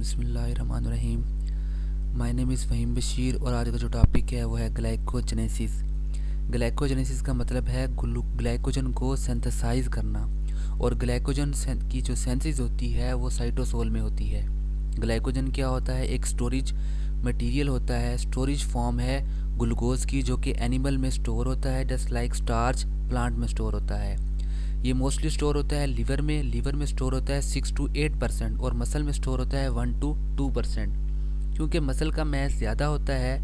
बिस्मिल्लाहिर्रहमानिर्रहीम। My name is Fahim Bashir और आज का जो टॉपिक है वो है ग्लाइकोजेनेसिस। ग्लाइकोजेनेसिस का मतलब है ग्लाइकोजन को सिंथेसाइज करना, और ग्लाइकोजन की जो सेंसिस होती है वो साइटोसोल में होती है। ग्लाइकोजन क्या होता है? एक स्टोरेज मटेरियल होता है, स्टोरेज फॉर्म है ग्लूकोज की, जो कि एनिमल में स्टोर होता है जस्ट लाइक स्टार्च प्लांट में स्टोर होता है। ये मोस्टली स्टोर होता है लीवर में स्टोर होता है 6 to 8%, और मसल में स्टोर होता है 1 to 2%। क्योंकि मसल का मैस ज़्यादा होता है,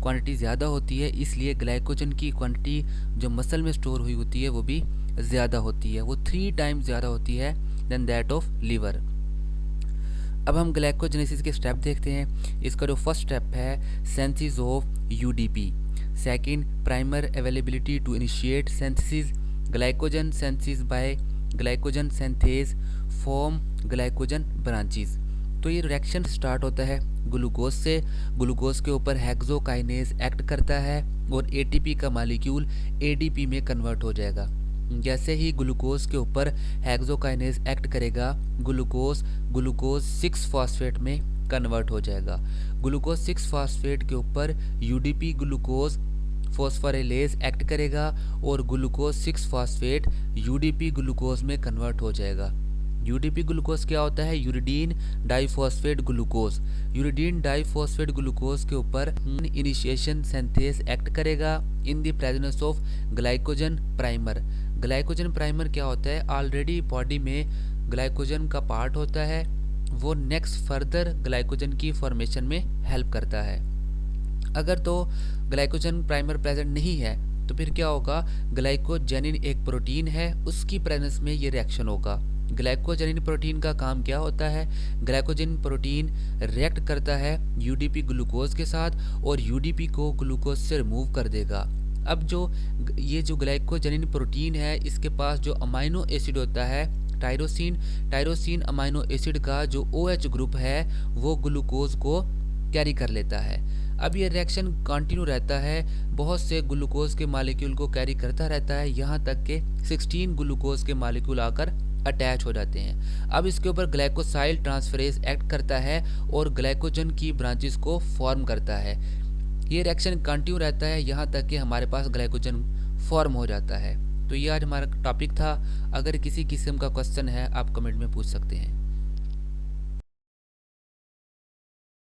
क्वांटिटी ज़्यादा होती है, इसलिए ग्लाइकोजन की क्वांटिटी जो मसल में स्टोर हुई होती है वो भी ज़्यादा होती है। वो 3 times ज़्यादा होती है देन दैट ऑफ लीवर। अब हम ग्लाइकोजेनेसिस के स्टेप देखते हैं। इसका जो फर्स्ट स्टेप है synthesis of UDP. Second, primer availability to initiate synthesis glycogen synthesis by glycogen synthase form glycogen branches. तो ये रिएक्शन स्टार्ट होता है ग्लूकोज से। ग्लूकोज के ऊपर हेक्सोकाइनेज एक्ट करता है और एटीपी का मॉलिक्यूल एडीपी में कन्वर्ट हो जाएगा। जैसे ही ग्लूकोज के ऊपर हेक्सोकाइनेज एक्ट करेगा, ग्लूकोज 6 फॉस्फेट में कन्वर्ट हो जाएगा। ग्लूकोज 6 फॉस्फेट के ऊपर यूडीपी ग्लूकोज फॉस्फोराइलेज एक्ट करेगा और ग्लूकोज 6 फॉस्फेट यूडीपी ग्लूकोज में कन्वर्ट हो जाएगा। यूडीपी ग्लूकोज क्या होता है? Uridine diphosphate glucose. Uridine diphosphate glucose के ऊपर इनिशिएशन सिंथेज एक्ट करेगा in the presence of glycogen primer. Glycogen primer क्या होता है? ऑलरेडी बॉडी में ग्लाइकोजन का पार्ट होता है, वो नेक्स्ट फर्दर ग्लाइकोजन की फॉर्मेशन में हेल्प करता है। अगर तो ग्लाइकोजन प्राइमर प्रेजेंट नहीं है तो फिर क्या होगा? ग्लाइकोजेनिन एक प्रोटीन है, उसकी प्रेजेंस में ये रिएक्शन होगा। ग्लाइकोजेनिन प्रोटीन का काम क्या होता है? ग्लाइकोजेनिन प्रोटीन रिएक्ट करता है यूडीपी ग्लूकोज के साथ और यूडीपी को ग्लूकोज से रिमूव कर देगा। अब ये जो ग्लाइकोजेनिन प्रोटीन है, इसके पास जो अमाइनो एसिड होता है टायरोसिन अमाइनो एसिड का जो OH ग्रुप है वो ग्लूकोज को कैरी कर लेता है। अब ये रिएक्शन कंटिन्यू रहता है, बहुत से ग्लूकोज के मॉलिक्यूल को कैरी करता रहता है, यहाँ तक कि 16 ग्लूकोज के मॉलिक्यूल आकर अटैच हो जाते हैं। अब इसके ऊपर ग्लाइकोसाइल ट्रांसफरेज एक्ट करता है और ग्लाइकोजन की ब्रांचेस को फॉर्म करता है। ये रिएक्शन कंटिन्यू रहता है यहाँ तक कि हमारे पास ग्लाइकोजन फॉर्म हो जाता है। तो ये आज हमारा टॉपिक था। अगर किसी किस्म का क्वेश्चन है आप कमेंट में पूछ सकते हैं।